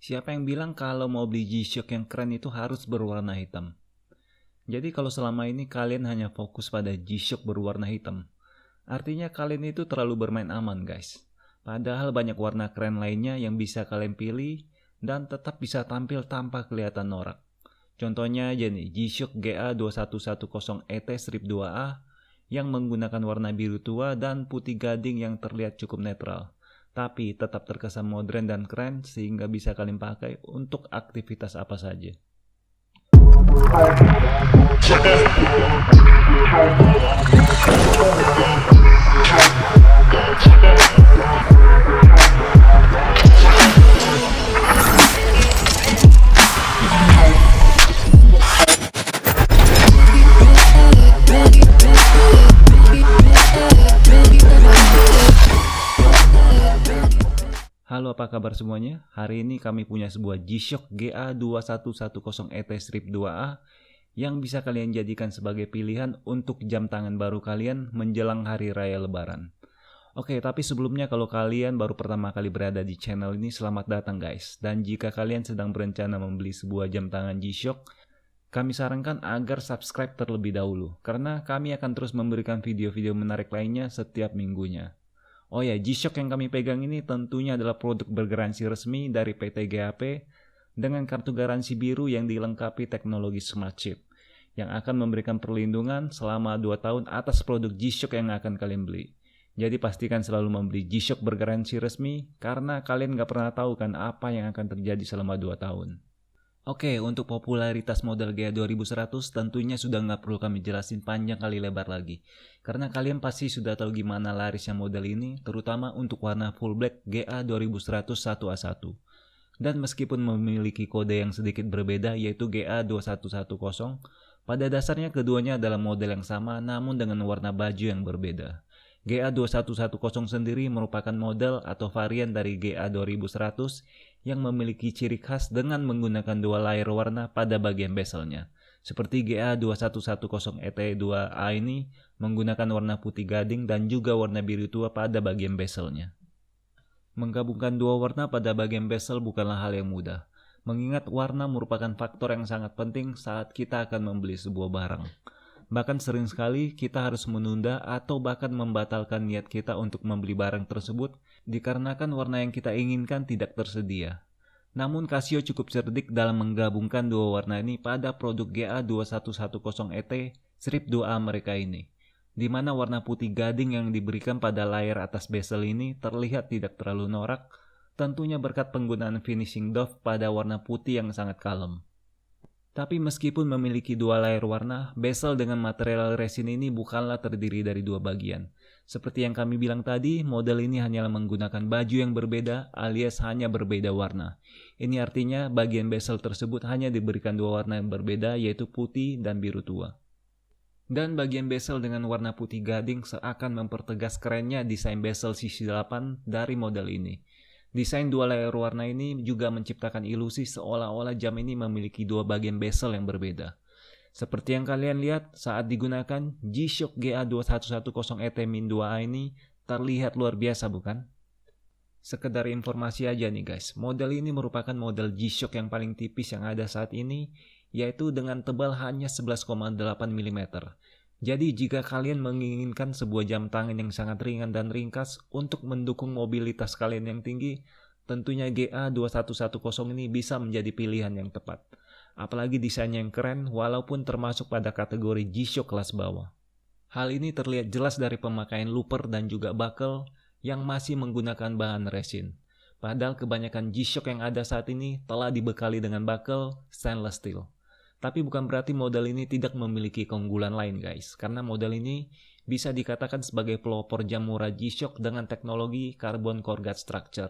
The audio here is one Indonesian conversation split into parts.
Siapa yang bilang kalau mau beli G-Shock yang keren itu harus berwarna hitam? Jadi kalau selama ini kalian hanya fokus pada G-Shock berwarna hitam, artinya kalian itu terlalu bermain aman guys. Padahal banyak warna keren lainnya yang bisa kalian pilih dan tetap bisa tampil tanpa kelihatan norak. Contohnya aja nih, G-Shock GA2110ET Strip 2A yang menggunakan warna biru tua dan putih gading yang terlihat cukup netral, tapi tetap terkesan modern dan keren sehingga bisa kalian pakai untuk aktivitas apa saja. Halo, apa kabar semuanya? Hari ini kami punya sebuah G-Shock GA2110ET Strip 2A yang bisa kalian jadikan sebagai pilihan untuk jam tangan baru kalian menjelang hari raya lebaran. Oke, tapi sebelumnya kalau kalian baru pertama kali berada di channel ini, selamat datang guys. Dan jika kalian sedang berencana membeli sebuah jam tangan G-Shock, kami sarankan agar subscribe terlebih dahulu, karena kami akan terus memberikan video-video menarik lainnya setiap minggunya. Oh ya, G-Shock yang kami pegang ini tentunya adalah produk bergaransi resmi dari PT GAP dengan kartu garansi biru yang dilengkapi teknologi Smart Chip yang akan memberikan perlindungan selama 2 tahun atas produk G-Shock yang akan kalian beli. Jadi pastikan selalu membeli G-Shock bergaransi resmi karena kalian gak pernah tahu kan apa yang akan terjadi selama 2 tahun. Oke, untuk popularitas model GA2100 tentunya sudah nggak perlu kami jelasin panjang kali lebar lagi. Karena kalian pasti sudah tahu gimana larisnya model ini, terutama untuk warna full black GA2100 1A1. Dan meskipun memiliki kode yang sedikit berbeda yaitu GA2110, pada dasarnya keduanya adalah model yang sama namun dengan warna baju yang berbeda. GA2110 sendiri merupakan model atau varian dari GA2100 yang memiliki ciri khas dengan menggunakan 2 layer warna pada bagian bezelnya. Seperti GA2110ET2A ini menggunakan warna putih gading dan juga warna biru tua pada bagian bezelnya. Menggabungkan 2 warna pada bagian bezel bukanlah hal yang mudah, mengingat warna merupakan faktor yang sangat penting saat kita akan membeli sebuah barang. Bahkan sering sekali kita harus menunda atau bahkan membatalkan niat kita untuk membeli barang tersebut dikarenakan warna yang kita inginkan tidak tersedia. Namun Casio cukup cerdik dalam menggabungkan 2 warna ini pada produk GA2110ET Strip 2A mereka ini, di mana warna putih gading yang diberikan pada layar atas bezel ini terlihat tidak terlalu norak, tentunya berkat penggunaan finishing doff pada warna putih yang sangat kalem. Tapi meskipun memiliki 2 layer warna, bezel dengan material resin ini bukanlah terdiri dari 2 bagian. Seperti yang kami bilang tadi, model ini hanyalah menggunakan baju yang berbeda alias hanya berbeda warna. Ini artinya bagian bezel tersebut hanya diberikan 2 warna yang berbeda yaitu putih dan biru tua. Dan bagian bezel dengan warna putih gading seakan mempertegas kerennya desain bezel sisi 8 dari model ini. Desain 2 layer warna ini juga menciptakan ilusi seolah-olah jam ini memiliki 2 bagian bezel yang berbeda. Seperti yang kalian lihat saat digunakan, G-Shock GA2110ET-2A ini terlihat luar biasa bukan? Sekedar informasi aja nih guys, model ini merupakan model G-Shock yang paling tipis yang ada saat ini, yaitu dengan tebal hanya 11,8 mm. Jadi jika kalian menginginkan sebuah jam tangan yang sangat ringan dan ringkas untuk mendukung mobilitas kalian yang tinggi, tentunya GA2110 ini bisa menjadi pilihan yang tepat. Apalagi desainnya yang keren walaupun termasuk pada kategori G-Shock kelas bawah. Hal ini terlihat jelas dari pemakaian looper dan juga buckle yang masih menggunakan bahan resin. Padahal kebanyakan G-Shock yang ada saat ini telah dibekali dengan buckle stainless steel. Tapi bukan berarti model ini tidak memiliki keunggulan lain guys, karena model ini bisa dikatakan sebagai pelopor jam murah G-Shock dengan teknologi carbon corrugate structure,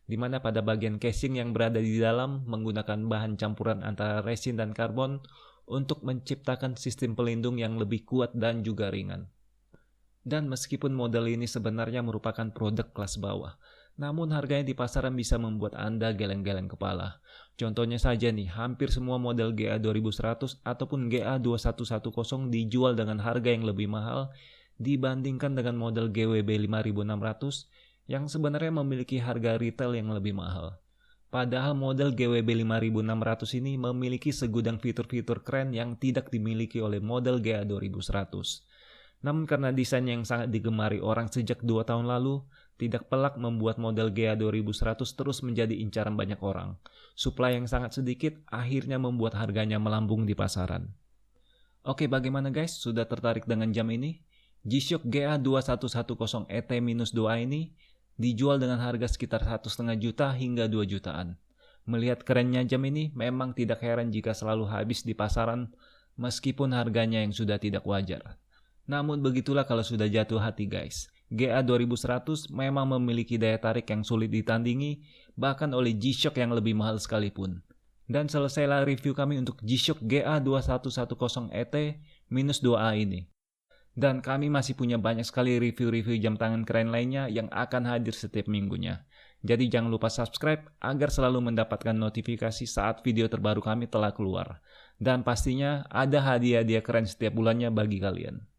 di mana pada bagian casing yang berada di dalam menggunakan bahan campuran antara resin dan karbon untuk menciptakan sistem pelindung yang lebih kuat dan juga ringan. Dan meskipun model ini sebenarnya merupakan produk kelas bawah, namun harganya di pasaran bisa membuat Anda geleng-geleng kepala. Contohnya saja nih, hampir semua model GA2100 ataupun GA2110 dijual dengan harga yang lebih mahal dibandingkan dengan model GWB 5600 yang sebenarnya memiliki harga retail yang lebih mahal. Padahal model GWB 5600 ini memiliki segudang fitur-fitur keren yang tidak dimiliki oleh model GA 2100. Namun karena desain yang sangat digemari orang sejak 2 tahun lalu, tidak pelak membuat model GA 2100 terus menjadi incaran banyak orang. Supply yang sangat sedikit akhirnya membuat harganya melambung di pasaran. Oke, bagaimana guys? Sudah tertarik dengan jam ini? G-Shock GA 2110 ET-2A ini dijual dengan harga sekitar 1,5 juta hingga 2 jutaan. Melihat kerennya jam ini, memang tidak heran jika selalu habis di pasaran meskipun harganya yang sudah tidak wajar. Namun begitulah kalau sudah jatuh hati guys. GA 2100 memang memiliki daya tarik yang sulit ditandingi bahkan oleh G-Shock yang lebih mahal sekalipun. Dan selesailah review kami untuk G-Shock GA 2110 ET-2A ini. Dan kami masih punya banyak sekali review-review jam tangan keren lainnya yang akan hadir setiap minggunya. Jadi jangan lupa subscribe agar selalu mendapatkan notifikasi saat video terbaru kami telah keluar. Dan pastinya ada hadiah-hadiah keren setiap bulannya bagi kalian.